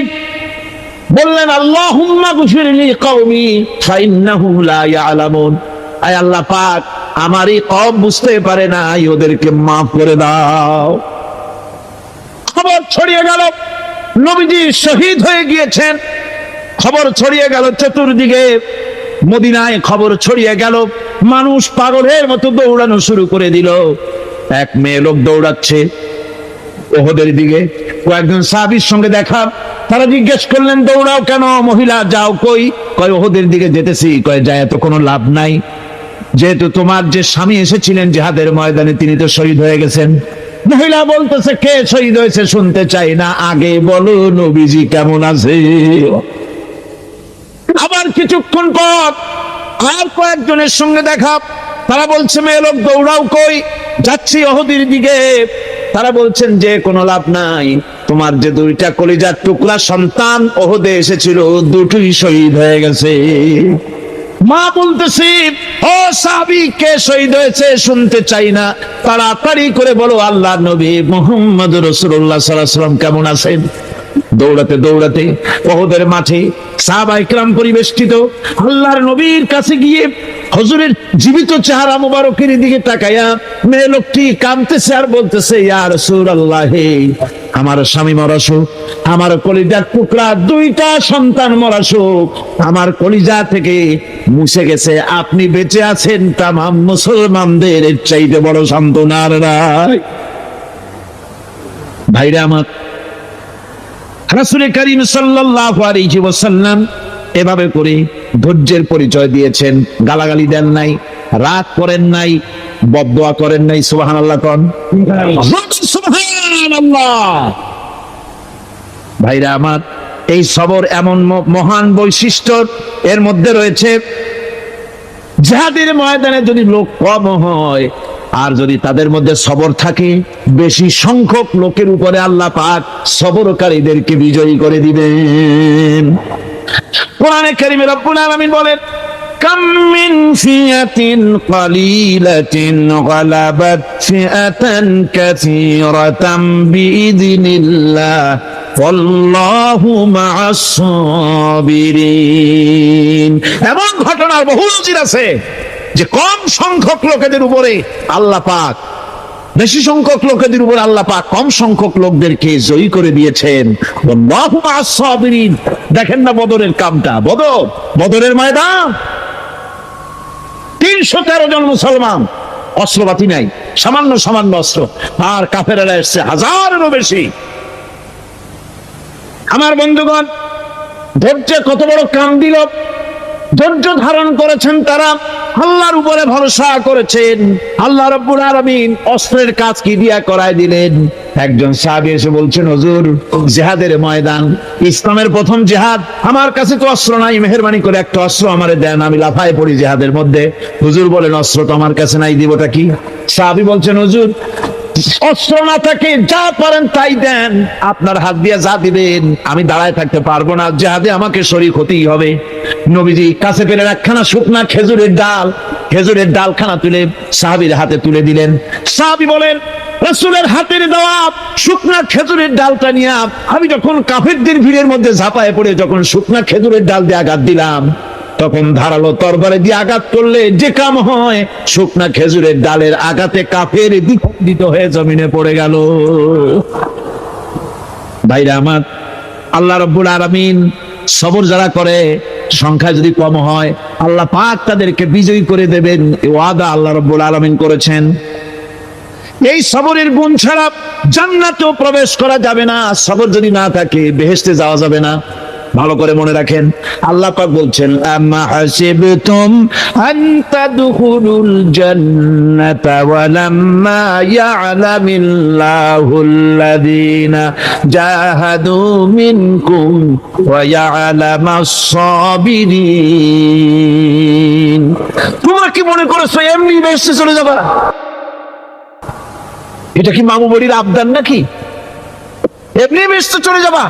বললেন, আল্লাহুম্মা গফির লি কওমি ফাইন্নাহুম লা ইয়ালামুন। আয় আল্লাহ পাক, আমার এই কওম বুঝতে পারে না, ওদেরকে মাফ করে দাও। খবর ছড়িয়ে গেল নবীজি শহীদ হয়ে গিয়েছেন। খবর ছড়িয়ে গেল চতুর্দিকে, মদিনায় খবর ছড়িয়ে গেল। মানুষ পাগলের মতো দৌড়ানো শুরু করে দিল। এক মেয়ে লোক দৌড়াচ্ছে উহুদের দিকে, কয়েকজন সাহাবীর সঙ্গে দেখা। তারা জিজ্ঞেস করলেন, দৌড়াও কেন মহিলা, যাও কই? কয় উহুদের দিকে যেতেছি। কয় যায় তো কোনো লাভ নাই, যেহেতু তোমার যে স্বামী এসেছিলেন জিহাদের ময়দানে, তিনি তো শহীদ হয়ে গেছেন। মহিলা বলতেছে, কে শহীদ হয়েছে শুনতে চাই না, আগে বলো নবীজি কেমন আছে। আবার কিছুক্ষণ পর আর কয়েকজনের সঙ্গে দেখা। তারা বলছে, মেয়ে লোক দৌড়াও কই? যাচ্ছি উহুদের দিকে। তারা বলছেন যে কোনো লাভ নাই, তোমার যে দুইটা কলিজার টুকরা সন্তান উহুদে এসেছিল, দুটোই শহীদ হয়ে গেছে। মা বলতেছে, ও সাহাবী, কে শহীদ হয়েছে শুনতে চাই না, তাড়াতাড়ি করে বলো আল্লাহর নবী মুহাম্মদ রাসূলুল্লাহ সাল্লাল্লাহু আলাইহি ওয়াসাল্লাম কেমন আছেন। দৌড়াতে দৌড়াতে ওহদের মাঠে সাহাবায়ে কেরাম পরিবেষ্টিত, আল্লাহর নবীর কাছে গিয়ে হুজুরের জীবিত চেহারা মুবারকের দিকে তাকায়া মেয়ে লোকটি কাঁদতেছে আর বলতেছে, ইয়া রাসূলুল্লাহ, আমার স্বামী মরা শোক, আমার কলিজার টুকরা দুইটা সন্তান মরা শোক, আমার কলিজা থেকে মুছে গেছে, আপনি বেঁচে আছেন, তামাম মুসলমানদের এর চাইতে বড় সান্ত্বনা আর নাই। ভাইরা আমার, রাসূল করিম সাল্লাল্লাহু আলাইহি ওয়াসাল্লাম এভাবে করে ধৈর্যের পরিচয় দিয়েছেন। গালাগালি দেন নাই, রাগ করেন নাই, বদদোয়া করেন নাই। সুবহানাল্লাহ কোন সুবহানাল্লাহ। ভাইরা আমার, এই সবর এমন মহান বৈশিষ্ট্য এর মধ্যে রয়েছে, জিহাদের ময়দানে যদি লোক কম হয় আর যদি তাদের মধ্যে সবর থাকে, বেশি সংখ্যক লোকের উপরে আল্লাহ পাক সবরকারীদেরকে বিজয়ী করে দিবেন। কোরআনে কারীমে রব্বুল আলামিন বলেন, কাম মিন ফিয়াতিন কালিলাতিন গালাবাত ফিআতান কাসীরাতাম বিইযনিল্লাহ ওয়াল্লাহু মা'আস সাবিরিন। এমন ঘটনার বহু নজির আছে যে কম সংখ্যক লোকেদের উপরে আল্লাহ পাক, বেশি সংখ্যক লোকেদের উপর আল্লাহ পাক কম সংখ্যক লোকদেরকে জয়ী করে দিয়েছেন। আল্লাহু মা'আস সাবিরিন। দেখেন না বদরের কামটা, বদরের ময়দান, 313 জন মুসলমান, অস্ত্রপাতি নাই, সামান্য সামান্য অস্ত্র, আর কাফেরেরা এসছে হাজারেরও বেশি। আমার বন্ধুগণ, ধৈর্য কত বড় কাম দিল, ধৈর্য ধারণ করেছেন তারা, আল্লাহর উপরে ভরসা করেছেন। আল্লাহ রাব্বুল আলামিন অস্ত্রের কাজ কি দিয়া করায় দিলেন। একজন সাহাবী এসে বলছেন, হুজুর, জিহাদের ময়দান, ইসলামের প্রথম জিহাদ, আমার কাছে তো অস্ত্র নাই, মেহেরবানি করে একটা অস্ত্র আমারে দেন, আমি লাফায় পড়ি জিহাদের মধ্যে। হুজুর বলেন, অস্ত্র তো আমার কাছে নাই, দিবটা কি? সাহাবী বলছেন, হুজুর, অস্ত্র না থাকে যা পারেন তাই দেন, আপনার হাত দিয়ে যা দিবেন আমি দাঁড়ায় থাকতে পারবো না, জিহাদে আমাকে শরীক হতেই হবে। নবীজি কাছে পেলেন একখানা শুকনা খেজুরের ডালখানা তুলে সাহাবীর হাতে তুলে দিলেন। সাহাবী বলেন, রাসূলের হাতের দেওয়া শুকনা খেজুরের ডালটা নিয়ে আমি যখন কাফেরদের ভিড়ের মধ্যে ঝাঁপায় পড়ে যখন শুকনা খেজুরের ডাল দিয়ে আঘাত দিলাম, তখন ধারালো তরবারি দিয়ে আঘাত করলে যে কাম হয়, শুকনা খেজুরের ডালের আঘাতে কাফের দ্বিখণ্ডিত হয়ে জমিনে পড়ে গেল। ভাইরা আমার, আল্লাহ রাব্বুল আলামিন সবর যারা করে, সংখ্যা যদি কম হয়, আল্লাহ পাক তাদেরকে বিজয়ী করে দেবেন, এই ওয়াদা আল্লাহ রাব্বুল আলামিন করেছেন। এই সবরের গুণ ছাড়া জান্নাতেও প্রবেশ করা যাবে না, সবর যদি না থাকে বেহেশতে যাওয়া যাবে না। ভালো করে মনে রাখেন, আল্লাহ পাক বলছেন, আম্মা হাসিবতুম আন তাদখুলুল জান্নাতা ওয়া লাম্মা ইয়া'লামিল্লাহুল্লাযীনা জাহাদু মিনকুম ওয়া ইয়া'লামাস সাবিরিন। তোমরা কি মনে করছো এমনি বেহেশতে চলে যাবা? এটা কি মামু বাড়ির আবদার নাকি? এমনি বেহেশতে চলে যাবা?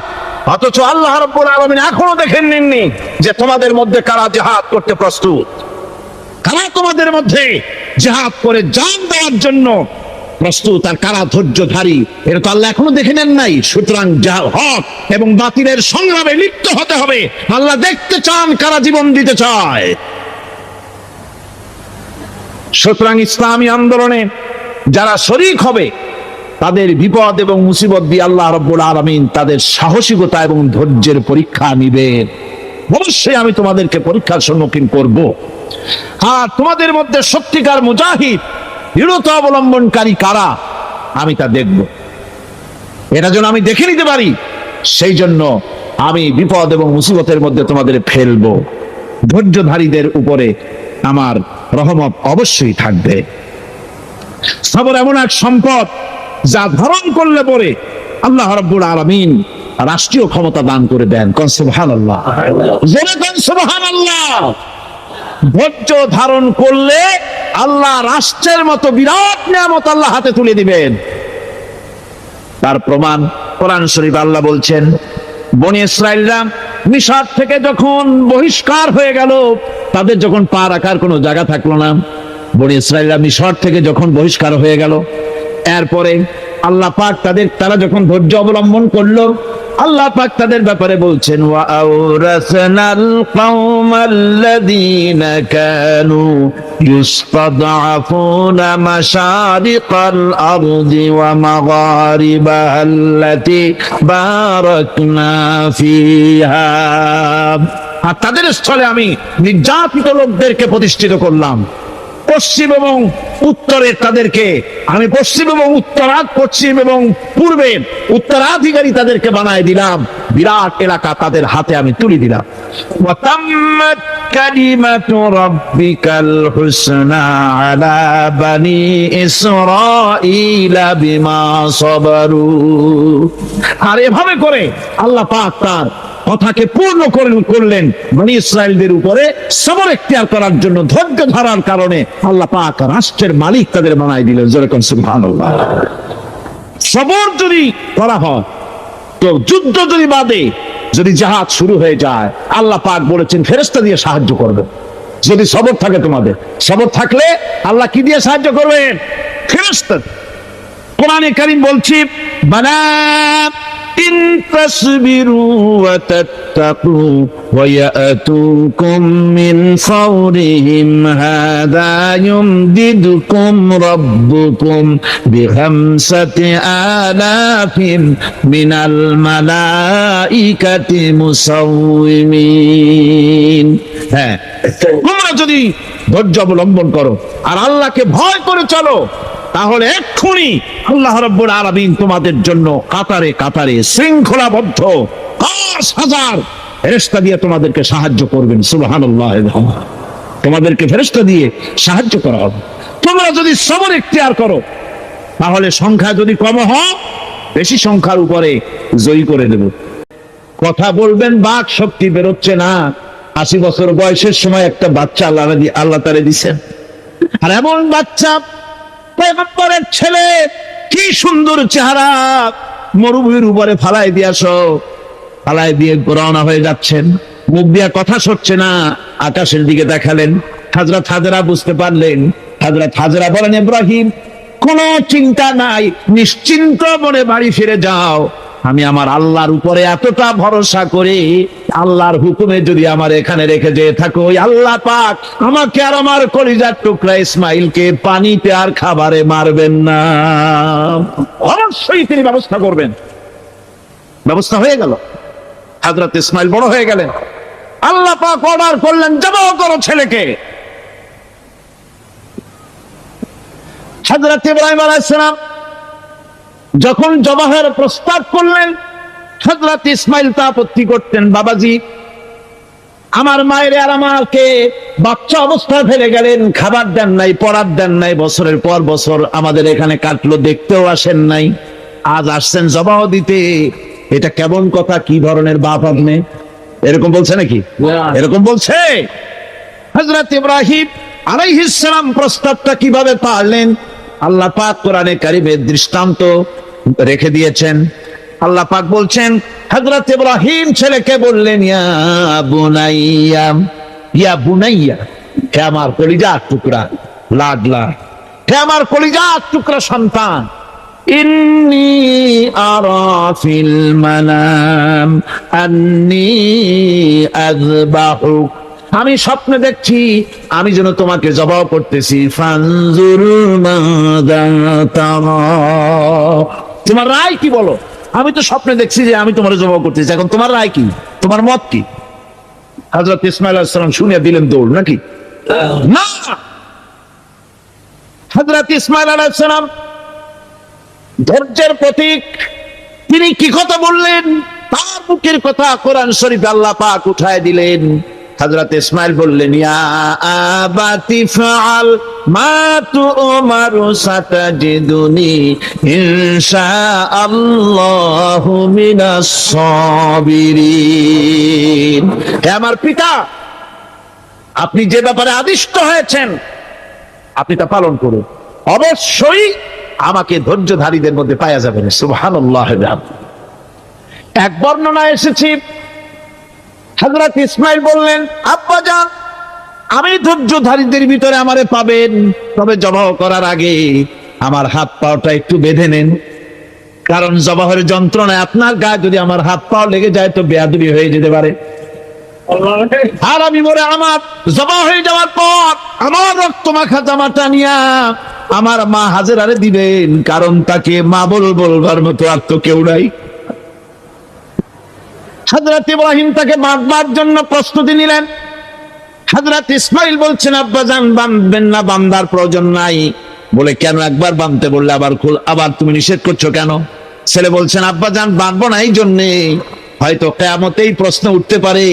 অথচ আল্লাহ রাব্বুল আলামিন এখনো দেখেন নেননি যে তোমাদের মধ্যে কারা জিহাদ করতে প্রস্তুত, কারা তোমাদের মধ্যে জিহাদ করে জান দেওয়ার জন্য প্রস্তুত, আর কারা ধৈর্যধারী, এটা তো আল্লাহ এখনো দেখে নেন নাই। সুতরাং হক এবং বাতিলের সংগ্রামে লিপ্ত হতে হবে। আল্লাহ দেখতে চান কারা জীবন দিতে চায়। সুতরাং ইসলামী আন্দোলনে যারা শরীক হবে, তাদের বিপদ এবং মুসিবত দিয়ে আল্লাহ রাব্বুল আলামিন তাদের সাহসিকতা এবং ধৈর্যের পরীক্ষা নিবেন। অবশ্যই আমি তোমাদেরকে পরীক্ষার সম্মুখীন করব, আর তোমাদের মধ্যে সত্যিকার মুজাহিদ, দৃঢ়তা অবলম্বনকারী কারা, আমি তা দেখব। এটা যেন আমি দেখে নিতে পারি, সেই জন্য আমি বিপদ এবং মুসিবতের মধ্যে তোমাদের ফেলবো। ধৈর্যধারীদের উপরে আমার রহমত অবশ্যই থাকবে। সবর এমন এক সম্পদ যা ধারণ করলে পরে আল্লাহ রাব্বুল আলামিন রাষ্ট্রীয় ক্ষমতা দান করে দেন। কোন সুবহানাল্লাহ, জোরে কোন সুবহানাল্লাহ। ধৈর্য ধারণ করলে আল্লাহ রাষ্ট্রের মতো বিরাট নিয়ামত আল্লাহ হাতে তুলে দিবেন। তার প্রমাণ কোরআন শরীফ আল্লাহ বলছেন, বনি ইসরাইলরা মিশর থেকে যখন বহিষ্কার হয়ে গেল, তাদের যখন পা রাখার কোনো জায়গা থাকলো না, বনি ইসরায়েলরা মিশর থেকে যখন বহিষ্কার হয়ে গেল, এরপরে আল্লাহ পাক তারা যখন ধৈর্য অবলম্বন করলো, আল্লাহ পাক তাদের ব্যাপারে বলছেন ওয়া আওরাসনাল কওমাল্লাযীনা কানু ইউসতাদআফুনা মাশারিকাল আরদি ওয়া মাগারিবাহা আল্লাতী বারাকনা ফিহা। আর তাদের স্থলে আমি নির্যাতিত লোকদেরকে প্রতিষ্ঠিত করলাম, পশ্চিম এবং উত্তরের তাদেরকে আমি পশ্চিম এবং পশ্চিম এবং পূর্বের উত্তরাধিকারী তাদেরকে বানায় দিলাম, বিরাট এলাকা তাদের হাতে আমি তুলে দিলাম। ওয়া তাম্মাত কালিমাতু রাব্বিকাল হুসনা আলা বানি ইসরাঈলা বিমা সাবারু। আর এভাবে করে আল্লাহ পাক তার কথাকে পূর্ণ করলেন বনি ইসরায়েলদের উপরে সবর এখতিয়ার করার জন্য, ধৈর্য ধরার কারণে আল্লাহ পাক রাষ্ট্রের মালিক তাদের বানাই দিলেন। যেরকম সুবহানাল্লাহ। সবর যদি করা হয়, তো যুদ্ধ যদি বাদে, যদি জাহাজ শুরু হয়ে যায়, আল্লাহ পাক বলেছেন ফেরেশতা দিয়ে সাহায্য করবে। যদি সবর থাকে, তোমাদের সবর থাকলে আল্লাহ কি দিয়ে সাহায্য করবেন? ফেরেশতা। কোরআনে কারীম বলছি বালা ইন তাসবিরু ওয়া তাত্তাকু ওয়া ইয়াতুকুম মিন ফাওরিহিম হাদা ইউমদিদুকুম রাব্বুকুম বিখামসাতি আলাফিন মিনাল মালাইকাতি মুসাউমিন। হ্যাঁ, তোমরা যদি ধৈর্য অবলম্বন করো আর আল্লাহকে ভয় করে চলো, তাহলে এক্ষুনি আল্লাহ রাব্বুল আলামিন তোমাদের জন্য কাতারে কাতারে শৃঙ্খলাবদ্ধ ৫,০০০ ফেরেশতা দিয়ে তোমাদেরকে সাহায্য করবেন। সুবহানাল্লাহ। তোমাদেরকে ফেরেশতা দিয়ে সাহায্য করা হবে। তোমরা যদি সবর এখতিয়ার করো, তাহলে সংখ্যা যদি কম হয়, বেশি সংখ্যার উপরে জয়ী করে দেব। কথা বলবেন, বাক শক্তি বেরোচ্ছে না। ৮০ বছর বয়সের সময় একটা বাচ্চা আল্লাহ তাআলা দিয়েছেন। আর এমন বাচ্চা, পয়গম্বরের ছেলে, কি সুন্দর চেহারা, মরুভূমির উপরে ফালাই দিয়ে রওনা হয়ে যাচ্ছেন, মুখ দিয়ে কথা সরছে না, আকাশের দিকে দেখালেন। হযরত হাজরা বুঝতে পারলেন। হযরত হাজরা বলেন, ইব্রাহিম, কোনো চিন্তা নাই, নিশ্চিন্ত মনে বাড়ি ফিরে যাও। আমি আমার আল্লাহর উপরে এতটা ভরসা করি, আল্লাহর হুকুমে যদি আমার এখানে রেখে যেয়ে থাকো, আল্লাহ পাক আমাকে আর আমার কলিজার টুকরা ইসমাইলকে পানিতে আর খাবারে মারবেন না, অবশ্যই তিনি ব্যবস্থা করবেন। ব্যবস্থা হয়ে গেল। হযরত ইসমাইল বড় হয়ে গেলেন। আল্লাহ পাক অর্ডার করলেন, জবাহ করো ছেলেকে। হযরত ইব্রাহিম আলাইহিস সালাম যখন জবাহের প্রস্তাব করলেন, হযরত ইসমাইল তা আপত্তি করতেন, বাবাজি, আমার মায়ের আর আমাকে বাচ্চা অবস্থায় ফেলে গেলেন, খাবার দেন নাই, পড়ার দেন নাই, বছরের পর বছর আমাদের এখানে কাটলো, দেখতেও আসেন নাই, আজ আসছেন জবাহ দিতে। এটা কেমন কথা? কি ধরনের বাপ আপনি? এরকম বলছে নাকি? এরকম বলছে। হযরত ইব্রাহিম আলাইহিস সালাম প্রস্তাবটা কিভাবে পারলেন? আল্লাহ পাক কোরআনে কারিমের দৃষ্টান্ত রেখে দিয়েছেন। আল্লাহ পাক বলছেন, হযরত ইব্রাহিম ছেলেকে বললেন, ইয়া বুনাইয়া, ইয়া বুনাইয়া, হে আমার কলিজার টুকরা লাডলা, হে আমার কলিজার টুকরা সন্তান, ইন্নী আরা ফিল মানাম আন্নী আযবাহুক, আমি স্বপ্নে দেখছি আমি যেন তোমাকে জবাহ করতেছি। ফানজুর মাযা তারা, তোমার রায় কি বলো? আমি তো স্বপ্নে দেখছি যে আমি তোমার জবাহ করতেছি, এখন তোমার রায় কি, তোমার মত কি? হযরত ইসমাঈল আলাইহিস সালাম শুনে দিলেন দৌড়, নাকি না? হযরত ইসমাঈল আলাইহিস সালাম ধৈর্যের প্রতীক, তিনি কি কথা বললেন? তার মুখের কথা কোরআন শরীফে আল্লাহ পাক উঠায় দিলেন। হযরত ইসমাঈল বললেন, ইয়া আবাতি ফাআল মা তু'মারু সাতাজিদুনি ইনশাআল্লাহু মিনাস সাবিরিন। হে আমার পিতা, আপনি যে ব্যাপারে আদিষ্ট হয়েছেন আপনি তা পালন করুন, অবশ্যই আমাকে ধৈর্যধারীদের মধ্যে পাওয়া যাবে। সুবহানাল্লাহ। এক বর্ণনা এসেছে হযরত ইসমাইল বললেন, আব্বাজান আমি ধৈর্যধারীদের ভিতরে আমারে পাবেন, তবে জবাহ করার আগে আমার হাত পাওটা একটু বেঁধে নেন, কারণ জবাহের যন্ত্রণায় আপনার গায়ে যদি আমার হাত পাও লেগে যায় তো বেয়াদবি হয়ে যেতে পারে। আর আমি মরে আমার জবাহ হয়ে যাওয়ার পর আমার রক্ত মাখা জামাটা নিয়া আমার মা হাজেরারে দিবেন, কারণ তাকে মা বলবার মতো আর তো কেউ নাই। হযরত ইব্রাহিম তাকে বাঁধবার জন্য প্রস্তুতি নিলেন। হযরত ইসমাইল বলছেন, আব্বাজান বাঁধবেন না, বান্দার প্রয়োজন নাই। বলে কেন? একবার বাঁধতে বললে আবার তুমি নিষেধ করছো কেন? ছেলে বলছেন, আব্বাজান বাঁধবো না এই জন্যে, হয়তো কিয়ামতেই প্রশ্ন উঠতে পারে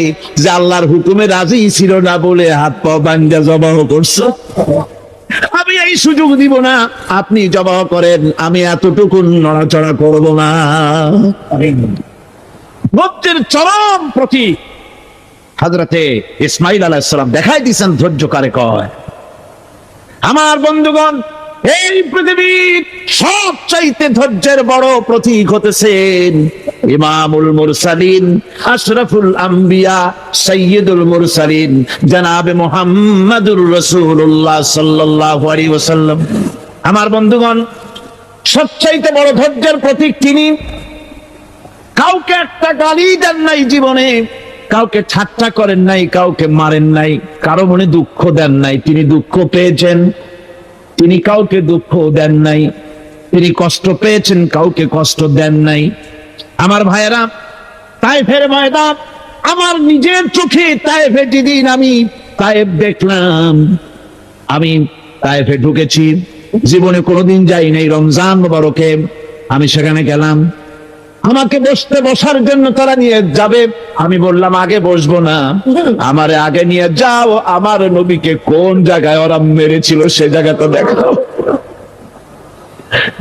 যে আল্লাহর হুকুমে রাজি ছিল না বলে হাত পা বান্ধা জবাহ করছো। আমি এই সুযোগ দিব না, আপনি জবাহ করেন, আমি এতটুকু নড়াচড়া করব না। ভক্তির চরম প্রতীক হযরতে ইসমাইল আলাইহিস সালাম দেখাই দিয়েছেন ধৈর্য কারে কয়। আমার বন্ধুগণ, এই পৃথিবীর সবচাইতে ধৈর্যের বড় প্রতীক হতেছেন ইমামুল মুরসালিন, আশরাফুল আম্বিয়া, সাইয়্যিদুল মুরসালিন জনাবে মুহাম্মাদুর রাসূলুল্লাহ সাল্লাল্লাহু আলাইহি ওয়াসাল্লাম। আমার বন্ধুগণ, সবচাইতে বড় ধৈর্যের প্রতীক তিনি। কাউকে একটা গালি দেন নাই জীবনে, কাউকে ঠাট্টা করেন নাই, কাউকে মারেন নাই, কারো মনে দুঃখ দেন নাই। তিনি দুঃখ পেয়েছেন, তিনি কাউকে দুঃখ দেন নাই। তিনি কষ্ট পেয়েছেন, কাউকে কষ্ট দেন নাই। আমার ভাইয়েরা, তায়েফের ময়দান, আমার নিজের চোখে তায়েফে যেদিন আমি তায়েফ দেখলাম, আমি তায়েফে ঢুকেছি, জীবনে কোনোদিন যাই নাই। রমজান মুবারকে আমি সেখানে গেলাম, আমাকে বসার জন্য তারা নিয়ে যাবে। আমি বললাম আগে বসবো না, আমারে আগে নিয়ে যাও, আমার নবীকে কোন জায়গায় ওরা মেরেছিল সে জায়গাটা দেখাও।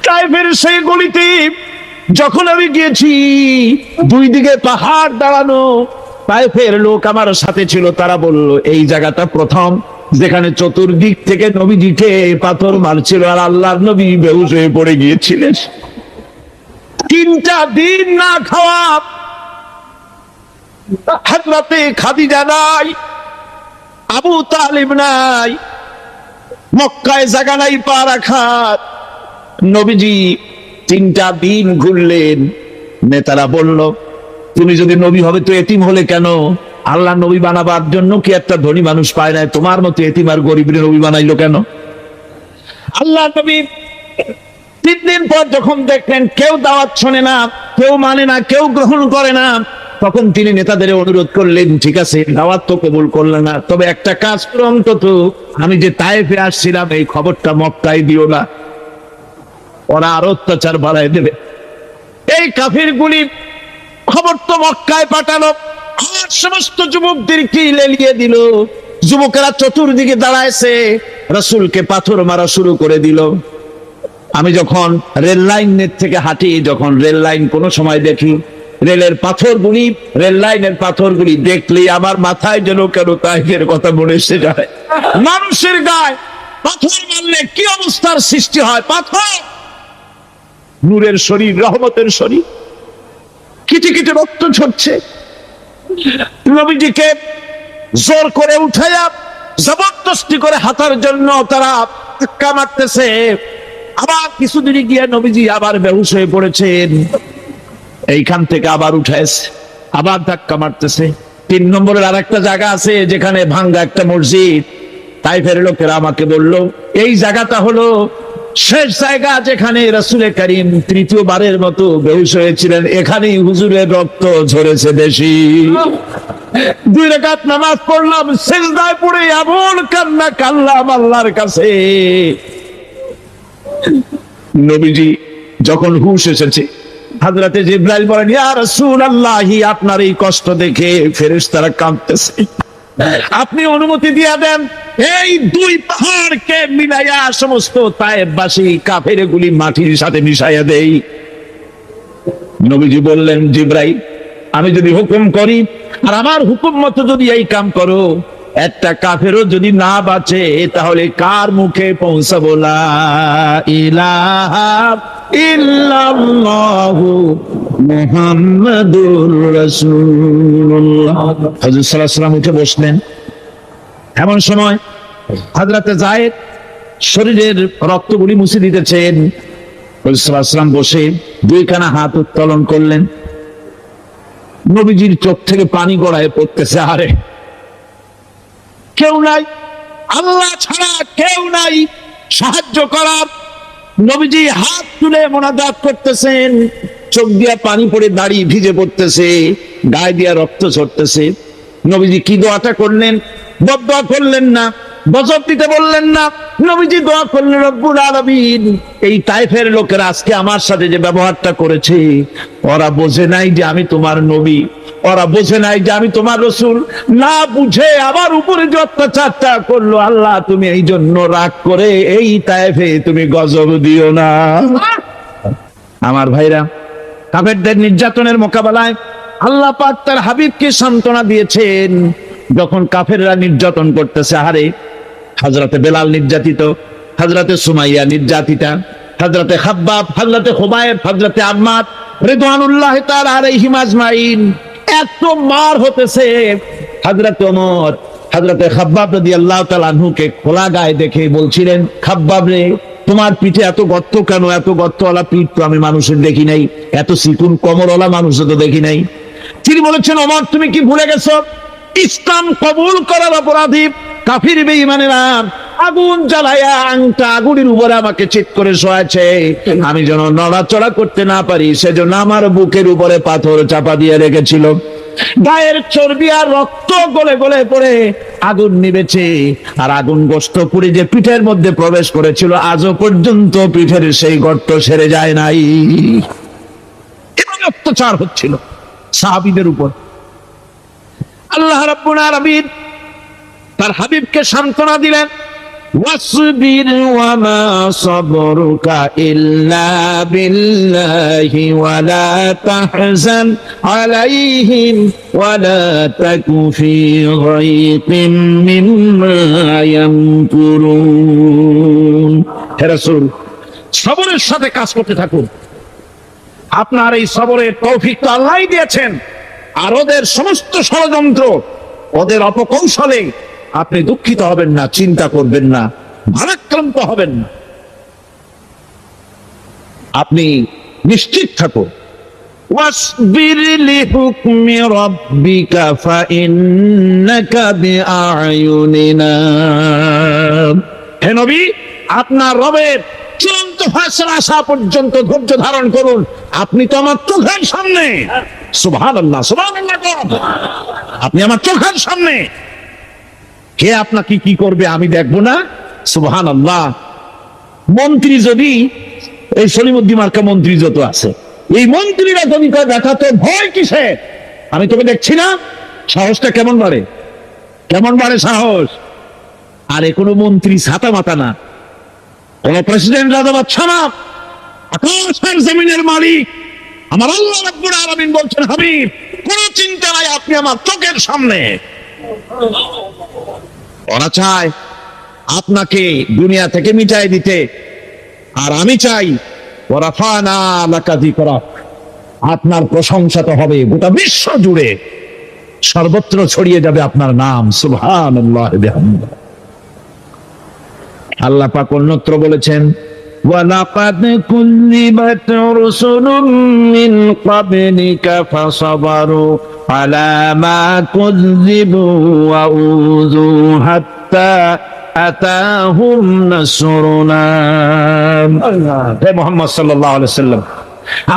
তায়েফের সেই গলিতে যখন আমি গিয়েছি, দুই দিকে পাহাড় দাঁড়ানো, তায়েফের লোক আমার সাথে ছিল, তারা বলল এই জায়গাটা প্রথম যেখানে চতুর্দিক থেকে নবীজিকে পাথর মারছিল আর আল্লাহর নবী বেহুশ হয়ে পড়ে গিয়েছিলেন। 3টা দিন না খাওয়া, হযরতে খাদিজা নাই, আবু তালিব নাই, মক্কায় জায়গা নাই পা রাখার। নবীজি 3টা দিন ঘুরলেন। নেতারা বলল, তুমি যদি নবী হবে তো এতিম হলে কেন? আল্লাহ নবী বানাবার জন্য কি একটা ধনী মানুষ পায় না? তোমার মতো এতিম আর গরিবের নবী বানাইলো কেন? আল্লাহ নবী 3 দিন পর যখন দেখলেন কেউ দাওয়াত শোনে না, কেউ মানে না, কেউ গ্রহণ করে না, তখন তিনি নেতাদের অনুরোধ করলেন, ঠিক আছে দাওয়াত তো কবুল করলে না, তবে একটা কাজ করো, অন্তত আমি যে তায়েফে আসছিলাম এই খবরটা মক্কায় দিও না, ওরা আরো অত্যাচার বাড়ায় দেবে। এই কাফিরগুলি খবর তো মক্কায় পাঠালো, আর সমস্ত যুবকদেরকে লেলিয়ে দিল। যুবকেরা চতুর্দিকে দাঁড়াইছে, রাসূলকে পাথর মারা শুরু করে দিল। আমি যখন রেল লাইনের থেকে হাঁটি, যখন রেল লাইন কোনো সময় দেখি, রেলের পাথরগুলি, রেল লাইনের পাথরগুলি দেখলেই আমার মাথায় যেন কেন তায়েফের কথা মনে এসে যায়। মানুষের গায়ে পাথর মারলে কি অবস্থার সৃষ্টি হয়! পাথর নূরের শরীর, রহমতের শরীর, কিটে কিটে রক্ত ঝরছে। নবীজিকে জোর করে উঠাইয়া জবরদস্তি করে হাঁটার জন্য তারা ধাক্কা মারতেছে। আবার কিছুদিন গিয়ে নবীজি আবার বেহুশ হয়ে পড়েছেন, এইখান থেকে আবার উঠাইছে, আবার ধাক্কা মারতেছে। 3 নম্বরের আরেকটা জায়গা আছে যেখানে ভাঙ্গা একটা মসজিদ। তায়েফের লোকেরা আমাকে বলল এই জায়গাটা হলো শেষ জায়গা যেখানে রাসূল করিম 3য়বারের মতো বেহুশ হয়েছিলেন, এখানেই হুজুরের রক্ত ঝরেছে বেশি। 2 রাকাত নামাজ পড়লাম, সিজদায় পড়ে এমন কান্না কাঁদলাম আল্লাহর কাছে। নবীজি যখন হুঁশ এসেছে, হযরতে জিবরাইল বলেন, ইয়া রাসূলুল্লাহ, আপনার এই কষ্ট দেখে ফেরেশতারা কাঁদতেছে, আপনি অনুমতি দিয়ে দেন এই 2 পাহাড়কে মিলাইয়া সমস্ত তায়েফবাসী কাফেরগুলি মাটির সাথে মিশাইয়া দেই। নবীজি বললেন, জিবরাইল, আমি যদি হুকুম করি আর আমার হুকুম মতো যদি এই কাম করো, একটা কাফেরও যদি না বাঁচে তাহলে কার মুখে পৌঁছাবো লা ইলাহা ইল্লাল্লাহু মুহাম্মাদুর রাসূলুল্লাহ। হযরত সাল্লাল্লাহু আলাইহি ওয়াসাল্লাম উঠে বসলেন। এমন সময় হযরতে যায়েদ শরীরের রক্তগুলি মুছে দিতেছেন। হযরত সাল্লাল্লাহু আলাইহি ওয়াসাল্লাম বসে দুইখানা হাত উত্তোলন করলেন। নবীজির চোখ থেকে পানি গড়ায় পড়তেছে। আরে কেউ নাই, আল্লাহ ছাড়া কেউ নাই সাহায্য করার। নবীজি হাত তুলে মোনাজাত করতেছেন, চোখ দিয়া পানি পড়ে দাড়ি ভিজে পড়তেছে, গায়ে দিয়া রক্ত ঝরতেছে। নবীজি কি দোয়াটা করলেন? বদদোয়া করলেন না, বজর দিতে বললেন না। নবীজি দোয়া করলেন, রব্বুল আলামিন, এই তায়েফের লোকেরা আজকে আমার সাথে যে ব্যবহারটা করেছে, ওরা বোঝে নাই যে আমি তোমার নবী, ওরা বোঝে নাই যে আমি তোমার রাসূল। না বুঝে আমার উপরে যে অত্যাচারটা করলো, আল্লাহ তুমি এই জন্য রাগ করে এই তায়েফে তুমি গজব দিও না। আমার ভাইরা, কাফেরদের নির্যাতনের মোকাবেলায় আল্লাহ পাক তার হাবিবকে সান্ত্বনা দিয়েছেন। যখন কাফেররা নির্যাতন করতেছে, আরে হযরতে বেলাল নির্যাতিত, হযরতে সুমাইয়া নির্যাতিতা, হযরতে খাব্বাব, হযরতে খুবাইব, হযরতে আম্মার রিদওয়ানুল্লাহি তাআলা আলাইহিম আজমাইন, এত মার হতেছে। হযরতে ওমর হযরতে খাব্বাব রাদিয়াল্লাহু তাআলা আনহুকে খোলা গায়ে দেখে বলছিলেন, খাব্বাব রে, তোমার পিঠে এত গর্ত কেন? এত গর্তওয়ালা পিঠ তো আমি মানুষের দেখি নাই, এত চিকুন কোমরওয়ালা মানুষও তো দেখি নাই। তিনি বলেছেন, ওমর তুমি কি ভুলে গেছো? ইসলাম কবুল করার অপরাধী কাফির বেঈমানেরা আগুন জ্বালায়া আংটা আগুনের উপরে আমাকে চিৎ করে শোয়াছে। আমি যেন নড়াচড়া করতে না পারি, সেজন্য আমার বুকের উপরে পাথর চাপা দিয়ে রেখেছিল। গায়ের চর্বি আর রক্ত গলে গলে পড়ে আগুন নিবেছে, আর আগুন গোশত পুড়ে যে পিঠের মধ্যে প্রবেশ করেছিল, আজও পর্যন্ত পিঠের সেই গর্ত সেরে যায় নাই। এভাবে অত্যাচার হচ্ছিল সাহাবীদের উপর। আল্লাহ রাব্বুল আলামিন তার হাবিবকে সান্ত্বনা দিলেন, ওয়াসবির ওয়া মা সাবরুকা ইল্লা বিল্লাহি ওয়া লা তাহজান আলাইহিম ওয়া লা তাকু ফি গায়তিন মিম্মা ইয়ামকুরুন। হে রাসূল, সবরের সাথে কাজ করতে থাকুন। আপনার এই সবরের তৌফিক তো আল্লাহই দিয়েছেন, আর ওদের সমস্ত ষড়যন্ত্র, ওদের অপকৌশলে আপনি দুঃখিত হবেন না, চিন্তা করবেন না, ভারাক্রান্ত হবেন না। আপনি নিশ্চিত থাকুন। ওয়াসবির লিহুকমি রাব্বিকা ফাইন্নাকা বিআয়ুনিনা। হে নবী, আপনার রবের চূড়ান্ত ফয়সালা আসা পর্যন্ত ধৈর্য ধারণ করুন। আপনি তো আমার চোখের সামনে। সুবহানাল্লাহ, সুবহানাল্লাহ। আপনি আমার চোখের সামনে, কে আপনাকে কি করবে আমি দেখবো না? সুবহানাল্লাহ। মন্ত্রী যদি, এই সলিমুদ্দিন মার্কা মন্ত্রী যত আছে, এই মন্ত্রীরা যদি কয় দেখা তো ভয় কিসে, আমি তোকে দেখছি না, সাহসটা কেমন বাড়ে, কেমন বাড়ে সাহস। আরে কোনো মন্ত্রী ছাতা মাতা না, কোন প্রেসিডেন্ট রাজা বাদশা না, আকাশ আর জমিনের মালিক আমার আল্লাহ রাব্বুল আলামিন বলছেন, হাবিব কোনো চিন্তা নাই, আপনি আমার চোখের সামনে। ওরা চায় আপনাকে দুনিয়া থেকে মিটাই দিতে, আর আমি চাই ওয়ারাফানা লাকা যিকরাক, আপনার প্রশংসা তো হবে গোটা বিশ্ব জুড়ে, সর্বত্র ছড়িয়ে যাবে আপনার নাম। সুবহানাল্লাহ বিহামদিহি। আল্লাহ পাক অন্যত্র বলেছেন, ওয়ালাকাদ কুযযিবাত রুসুলুম মিন ক্বাবলিকা ফাসাবারু আলা মা কুযযিবু ওয়া উযু হাত্তা আতাহুম নাসরুনা। হে মুহাম্মদ সাল্লাল্লাহু আলাইহি ওয়াসাল্লাম,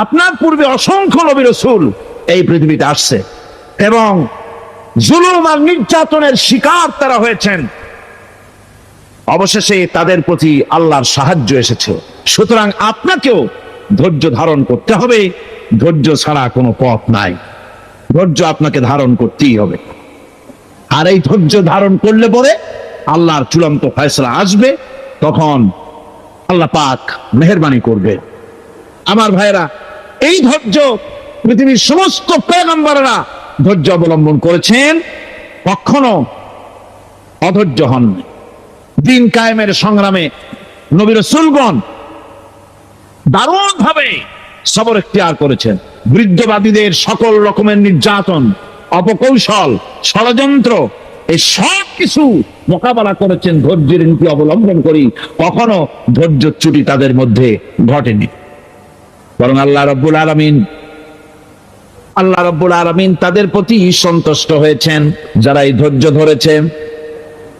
আপনার পূর্বে অসংখ্য নবী রাসূল এই পৃথিবীতে আসছে এবং জুলুম আর নির্যাতনের শিকার তারা হয়েছেন। অবশেষে তাদের প্রতি আল্লাহর সাহায্য এসেছে। সুতরাং আপনাকেও ধৈর্য ধারণ করতে হবে, ধৈর্য ছাড়া কোনো পথ নাই, ধৈর্য আপনাকে ধারণ করতেই হবে। আর এই ধৈর্য ধারণ করলে পরে আল্লাহর চূড়ান্ত ফয়সালা আসবে, তখন আল্লাহ পাক মেহেরবানি করবে। আমার ভাইরা, এই ধৈর্য পৃথিবীর সমস্ত পয়গম্বররা ধৈর্য অবলম্বন করেছেন, কখনো অধৈর্য হননি। দিন কায়েমের সংগ্রামে নবী রাসূলগণ দারুণ ভাবে সবর এখতিয়ার করেছেন। বৃদ্ধবাদীদের সকল রকমের নির্যাতন, অপকৌশল, ষড়যন্ত্র, এই সব কিছু মোকাবেলা করেছেন ধৈর্যের নীতি অবলম্বন করি। কখনো ধৈর্যচ্যুতি তাদের মধ্যে ঘটেনি, বরং আল্লাহ রাব্বুল আলামিন তাদের প্রতি সন্তুষ্ট হয়েছেন। যারা এই ধৈর্য ধরেছে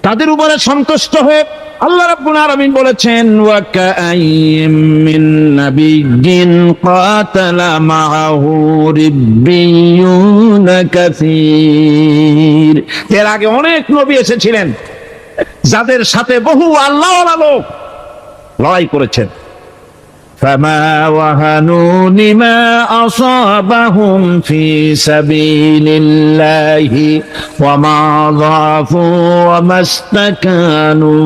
তাদের উপরে সন্তুষ্ট হয়ে আল্লাহ রাব্বুল আলামিন বলেছেন, ওয়া কাআইয়্যিম মিন নাবিয়্যিন কাতালা মাআহু রিব্বিয়ুন কাসীর। এর আগে অনেক নবী এসেছিলেন যাদের সাথে বহু আল্লাহওয়ালা লোক লড়াই করেছেন। فما وهنوا لما أصابهم في سبيل الله وما ضعفوا وما استكانوا